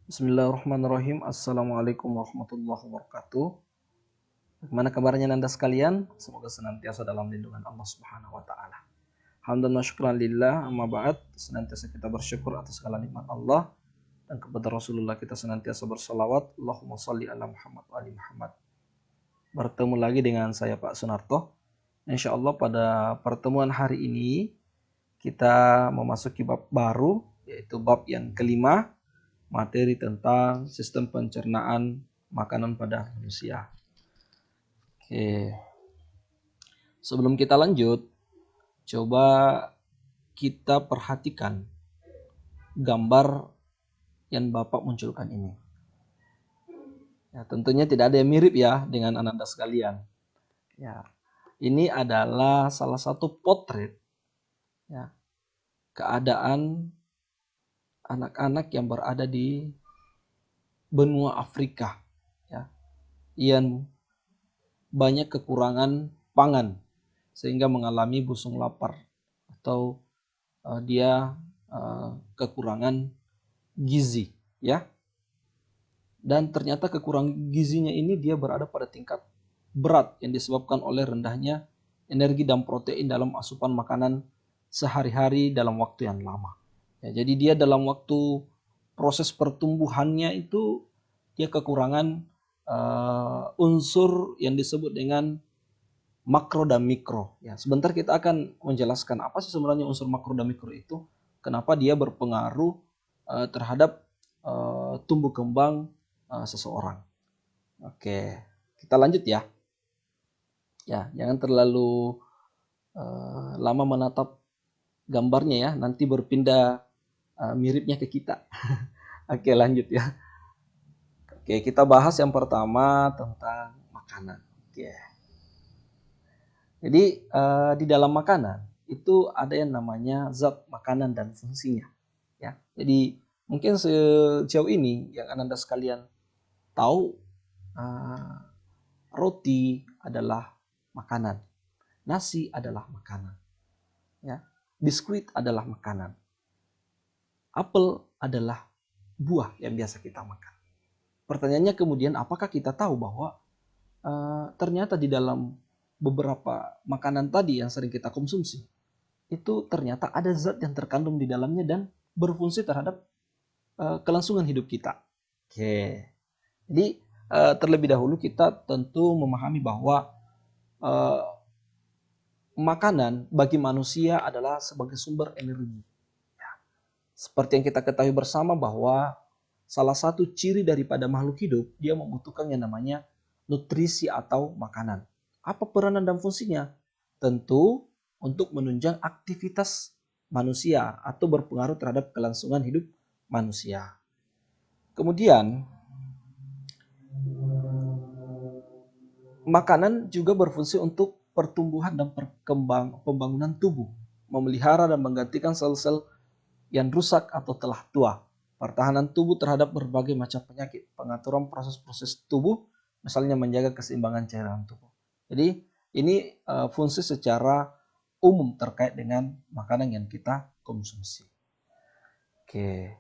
Bismillahirrahmanirrahim. Assalamualaikum warahmatullahi wabarakatuh. Bagaimana kabarnya Nanda sekalian? Semoga senantiasa dalam lindungan Allah Subhanahu wa taala. Hamdan wa syukran lillah, amma ba'd. Senantiasa kita bersyukur atas segala nikmat Allah dan kepada Rasulullah kita senantiasa bersalawat. Allahumma shalli ala Muhammad wa ali Muhammad. Bertemu lagi dengan saya Pak Sunarto. Insyaallah pada pertemuan hari ini kita memasuki bab baru, yaitu bab yang kelima, materi tentang sistem pencernaan makanan pada manusia. Oke. Sebelum kita lanjut, coba kita perhatikan gambar yang Bapak munculkan ini. Ya, tentunya tidak ada yang mirip ya dengan Ananda sekalian. Ya, ini adalah salah satu potret ya, keadaan anak-anak yang berada di benua Afrika ya, yang banyak kekurangan pangan sehingga mengalami busung lapar atau dia kekurangan gizi ya. Dan ternyata kekurangan gizinya ini dia berada pada tingkat berat yang disebabkan oleh rendahnya energi dan protein dalam asupan makanan sehari-hari dalam waktu yang lama. Ya, jadi dia dalam waktu proses pertumbuhannya itu dia kekurangan unsur yang disebut dengan makro dan mikro. Ya, sebentar kita akan menjelaskan apa sih sebenarnya unsur makro dan mikro itu, kenapa dia berpengaruh terhadap tumbuh kembang seseorang. Oke, kita lanjut ya. Ya, jangan terlalu lama menatap gambarnya ya, nanti berpindah miripnya ke kita. Oke, lanjut ya. Oke, kita bahas yang pertama tentang makanan. Oke. Jadi di dalam makanan itu ada yang namanya zat makanan dan fungsinya. Ya, jadi mungkin sejauh ini yang Anda sekalian tahu, roti adalah makanan, nasi adalah makanan, ya, biskuit adalah makanan, apel adalah buah yang biasa kita makan. Pertanyaannya kemudian, apakah kita tahu bahwa ternyata di dalam beberapa makanan tadi yang sering kita konsumsi itu ternyata ada zat yang terkandung di dalamnya dan berfungsi terhadap kelangsungan hidup kita. Oke, jadi terlebih dahulu kita tentu memahami bahwa makanan bagi manusia adalah sebagai sumber energi. Seperti yang kita ketahui bersama bahwa salah satu ciri daripada makhluk hidup, dia membutuhkan yang namanya nutrisi atau makanan. Apa peranan dan fungsinya? Tentu untuk menunjang aktivitas manusia atau berpengaruh terhadap kelangsungan hidup manusia. Kemudian, makanan juga berfungsi untuk pertumbuhan dan pembangunan tubuh, memelihara dan menggantikan sel-sel yang rusak atau telah tua, pertahanan tubuh terhadap berbagai macam penyakit, pengaturan proses-proses tubuh, misalnya menjaga keseimbangan cairan tubuh. Jadi ini fungsi secara umum terkait dengan makanan yang kita konsumsi. Oke.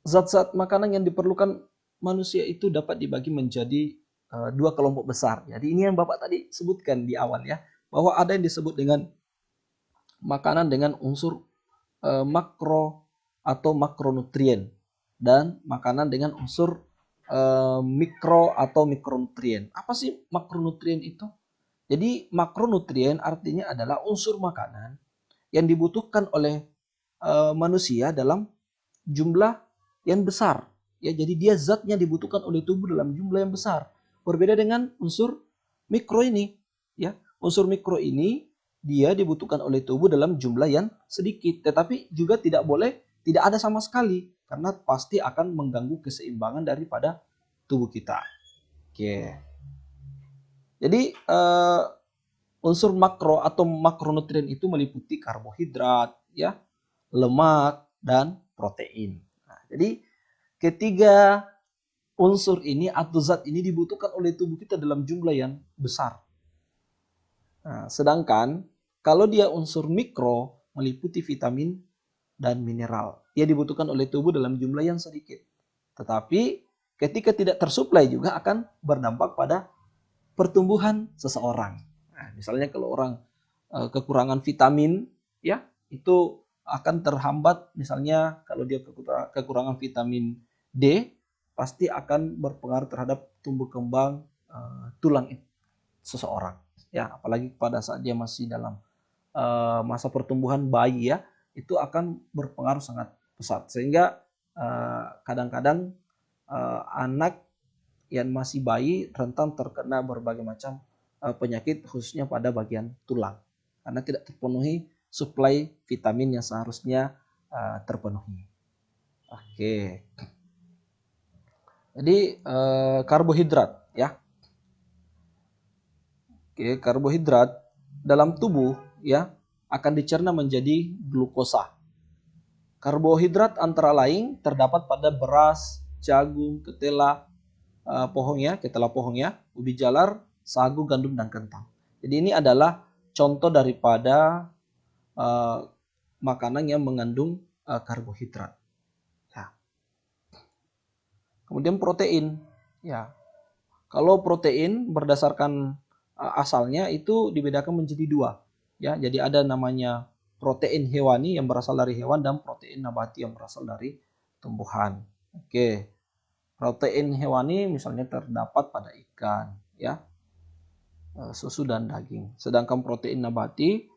Zat-zat makanan yang diperlukan manusia itu dapat dibagi menjadi dua kelompok besar. Jadi ini yang Bapak tadi sebutkan di awal ya, bahwa ada yang disebut dengan makanan dengan unsur makro atau makronutrien dan makanan dengan unsur mikro atau mikronutrien. Apa sih makronutrien itu? Jadi makronutrien artinya adalah unsur makanan yang dibutuhkan oleh manusia dalam jumlah yang besar. Ya, jadi dia zatnya dibutuhkan oleh tubuh dalam jumlah yang besar. Berbeda dengan unsur mikro ini. Ya, unsur mikro ini dia dibutuhkan oleh tubuh dalam jumlah yang sedikit, tetapi juga tidak ada sama sekali karena pasti akan mengganggu keseimbangan daripada tubuh kita. Oke. Jadi unsur makro atau makronutrien itu meliputi karbohidrat, ya, lemak dan protein. Nah, jadi ketiga unsur ini atau zat ini dibutuhkan oleh tubuh kita dalam jumlah yang besar. Nah, sedangkan kalau dia unsur mikro meliputi vitamin dan mineral, dia dibutuhkan oleh tubuh dalam jumlah yang sedikit. Tetapi ketika tidak tersuplai juga akan berdampak pada pertumbuhan seseorang. Nah, misalnya kalau orang kekurangan vitamin, ya itu akan terhambat. Misalnya kalau dia kekurangan vitamin D, pasti akan berpengaruh terhadap tumbuh kembang tulang seseorang. Ya, apalagi pada saat dia masih dalam masa pertumbuhan bayi, ya, itu akan berpengaruh sangat pesat. Sehingga kadang-kadang anak yang masih bayi rentan terkena berbagai macam penyakit, khususnya pada bagian tulang, karena tidak terpenuhi suplai vitamin yang seharusnya terpenuhi. Oke, jadi karbohidrat, ya. Oke, karbohidrat dalam tubuh, ya, akan dicerna menjadi glukosa. Karbohidrat antara lain terdapat pada beras, jagung, ketela pohong ya, ubi jalar, sagu, gandum, dan kentang. Jadi ini adalah contoh daripada makanan yang mengandung karbohidrat. Ya. Kemudian protein, ya. Kalau protein berdasarkan asalnya itu dibedakan menjadi dua, ya. Jadi ada namanya protein hewani yang berasal dari hewan dan protein nabati yang berasal dari tumbuhan. Oke. Protein hewani misalnya terdapat pada ikan, ya, susu dan daging. Sedangkan protein nabati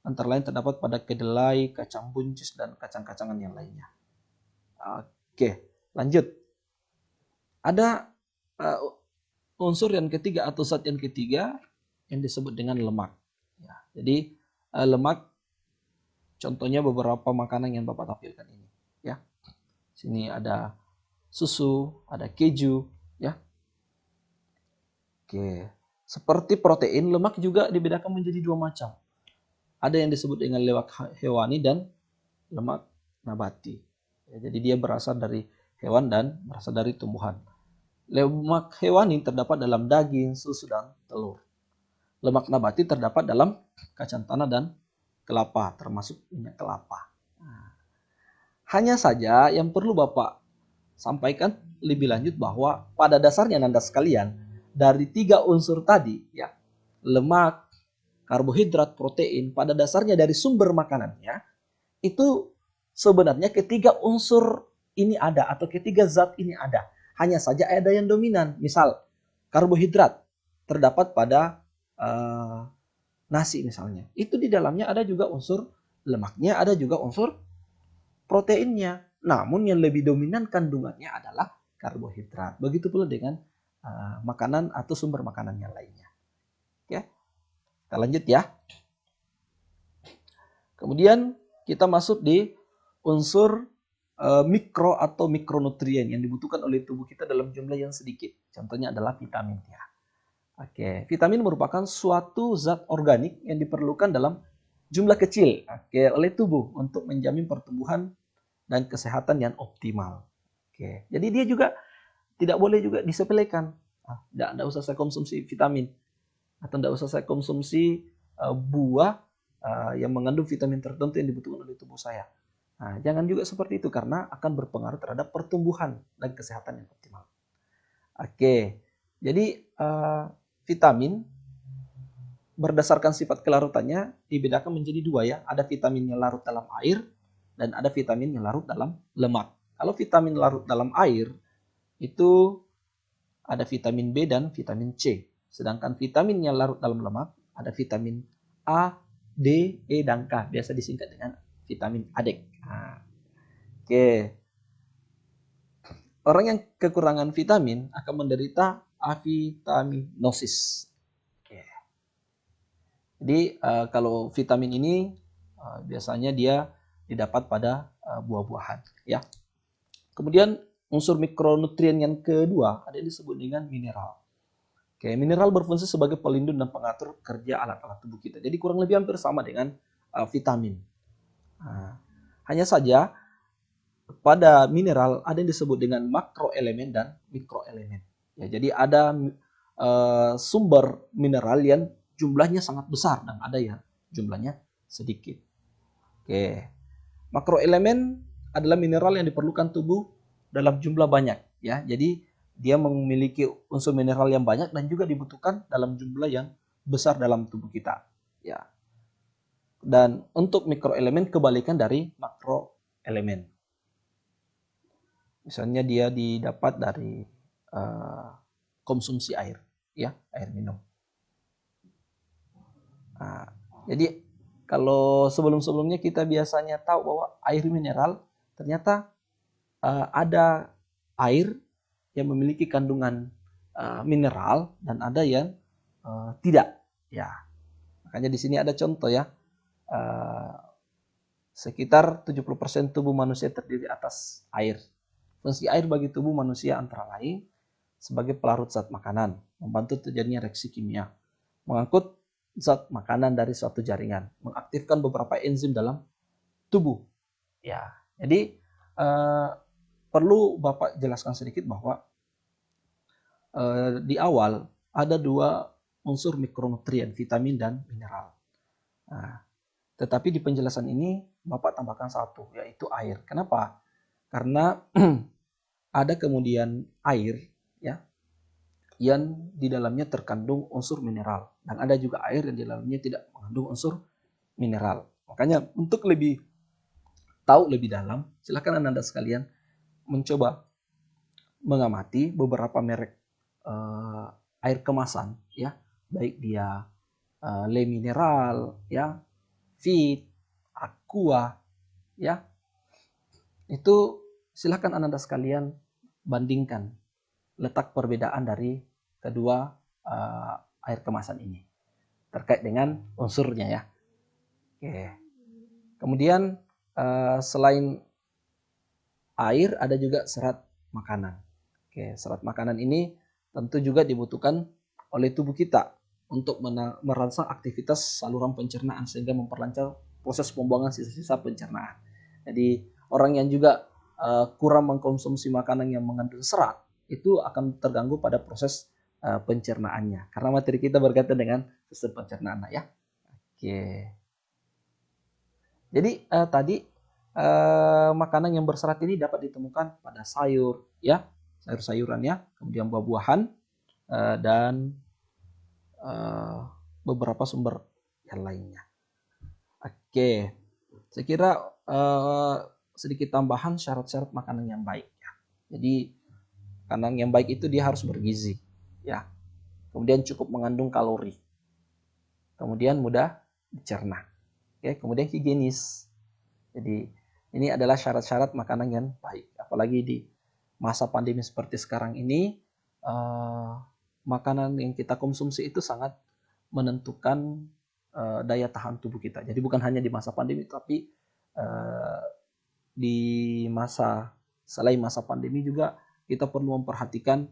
antara lain terdapat pada kedelai, kacang buncis, dan kacang-kacangan yang lainnya. Oke, lanjut. Ada unsur yang ketiga atau zat yang ketiga yang disebut dengan lemak. Ya, jadi lemak, contohnya beberapa makanan yang Bapak tampilkan ini. Ya, sini ada susu, ada keju, ya. Oke, seperti protein, lemak juga dibedakan menjadi dua macam. Ada yang disebut dengan lemak hewani dan lemak nabati. Ya, jadi dia berasal dari hewan dan berasal dari tumbuhan. Lemak hewani terdapat dalam daging, susu, dan telur. Lemak nabati terdapat dalam kacang tanah dan kelapa, termasuk minyak kelapa. Nah, hanya saja yang perlu Bapak sampaikan lebih lanjut bahwa pada dasarnya Nanda sekalian, dari tiga unsur tadi, ya, lemak, karbohidrat, protein, pada dasarnya dari sumber makanannya, itu sebenarnya ketiga unsur ini ada atau ketiga zat ini ada. Hanya saja ada yang dominan. Misal karbohidrat terdapat pada nasi misalnya. Itu di dalamnya ada juga unsur lemaknya, ada juga unsur proteinnya. Namun yang lebih dominan kandungannya adalah karbohidrat. Begitu pula dengan makanan atau sumber makanan yang lainnya. Oke, kita lanjut ya. Kemudian kita masuk di unsur mikro atau mikronutrien yang dibutuhkan oleh tubuh kita dalam jumlah yang sedikit. Contohnya adalah vitamin, ya. Oke, vitamin merupakan suatu zat organik yang diperlukan dalam jumlah kecil, oleh tubuh untuk menjamin pertumbuhan dan kesehatan yang optimal. Oke, jadi dia juga tidak boleh juga disepelekan. Tidak usah saya konsumsi vitamin atau tidak usah saya konsumsi buah yang mengandung vitamin tertentu yang dibutuhkan oleh tubuh saya. Nah, jangan juga seperti itu karena akan berpengaruh terhadap pertumbuhan dan kesehatan yang optimal. Oke, jadi vitamin berdasarkan sifat kelarutannya dibedakan menjadi dua, ya. Ada vitamin yang larut dalam air dan ada vitamin yang larut dalam lemak. Kalau vitamin larut dalam air itu ada vitamin B dan vitamin C. Sedangkan vitamin yang larut dalam lemak ada vitamin A, D, E, dan K. Biasa disingkat dengan vitamin ADEK. Oke. Orang yang kekurangan vitamin akan menderita avitaminosis. Oke. Jadi kalau vitamin ini biasanya dia didapat pada buah-buahan, ya. Kemudian unsur mikronutrien yang kedua ada yang disebut dengan mineral. Oke, mineral berfungsi sebagai pelindung dan pengatur kerja alat-alat tubuh kita. Jadi kurang lebih hampir sama dengan vitamin. Hanya saja pada mineral ada yang disebut dengan makroelemen dan mikroelemen. Ya, jadi ada sumber mineral yang jumlahnya sangat besar dan ada yang jumlahnya sedikit. Oke, makroelemen adalah mineral yang diperlukan tubuh dalam jumlah banyak ya. Jadi dia memiliki unsur mineral yang banyak dan juga dibutuhkan dalam jumlah yang besar dalam tubuh kita ya. Dan untuk mikroelemen kebalikan dari makroelemen. Misalnya dia didapat dari konsumsi air ya, air minum. Nah, jadi kalau sebelum-sebelumnya kita biasanya tahu bahwa air mineral, ternyata ada air yang memiliki kandungan mineral dan ada yang tidak ya. Makanya di sini ada contoh ya. Sekitar 70% tubuh manusia terdiri atas air. Fungsi air bagi tubuh manusia antara lain sebagai pelarut zat makanan, membantu terjadinya reaksi kimia, mengangkut zat makanan dari suatu jaringan, mengaktifkan beberapa enzim dalam tubuh. Ya, jadi perlu Bapak jelaskan sedikit bahwa di awal ada dua unsur mikronutrien, vitamin dan mineral. Nah, tetapi di penjelasan ini Bapak tambahkan satu, yaitu air. Kenapa? Karena ada kemudian air ya yang di dalamnya terkandung unsur mineral dan ada juga air yang di dalamnya tidak mengandung unsur mineral. Makanya untuk lebih tahu lebih dalam, silakan Anda sekalian mencoba mengamati beberapa merek air kemasan ya, baik dia Le Mineral ya, Fit, Aqua ya. Itu silakan Anda sekalian bandingkan letak perbedaan dari kedua air kemasan ini terkait dengan unsurnya ya. Oke. Kemudian selain air ada juga serat makanan. Oke, serat makanan ini tentu juga dibutuhkan oleh tubuh kita untuk merangsang aktivitas saluran pencernaan sehingga memperlancar proses pembuangan sisa-sisa pencernaan. Jadi orang yang juga kurang mengkonsumsi makanan yang mengandung serat itu akan terganggu pada proses pencernaannya karena materi kita berkaitan dengan sistem pencernaan ya. Oke. Jadi tadi makanan yang berserat ini dapat ditemukan pada sayur ya, sayur-sayuran ya, kemudian buah-buahan dan beberapa sumber yang lainnya. Oke, saya kira sedikit tambahan syarat-syarat makanan yang baik ya. Jadi makanan yang baik itu dia harus bergizi ya, kemudian cukup mengandung kalori, kemudian mudah dicerna, oke, kemudian higienis. Jadi ini adalah syarat-syarat makanan yang baik, apalagi di masa pandemi seperti sekarang ini, makanan yang kita konsumsi itu sangat menentukan daya tahan tubuh kita. Jadi bukan hanya di masa pandemi, tapi di masa selain masa pandemi juga kita perlu memperhatikan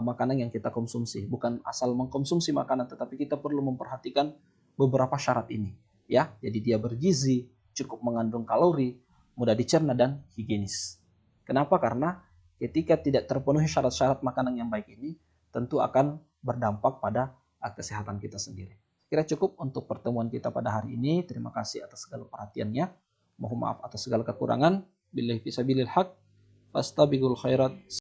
makanan yang kita konsumsi. Bukan asal mengkonsumsi makanan, tetapi kita perlu memperhatikan beberapa syarat ini. Ya, jadi dia bergizi, cukup mengandung kalori, mudah dicerna dan higienis. Kenapa? Karena ketika tidak terpenuhi syarat-syarat makanan yang baik ini, tentu akan berdampak pada kesehatan kita sendiri. Kira cukup untuk pertemuan kita pada hari ini. Terima kasih atas segala perhatiannya. Mohon maaf atas segala kekurangan. Billahi fisabilil haq. Fastabiqul khairat.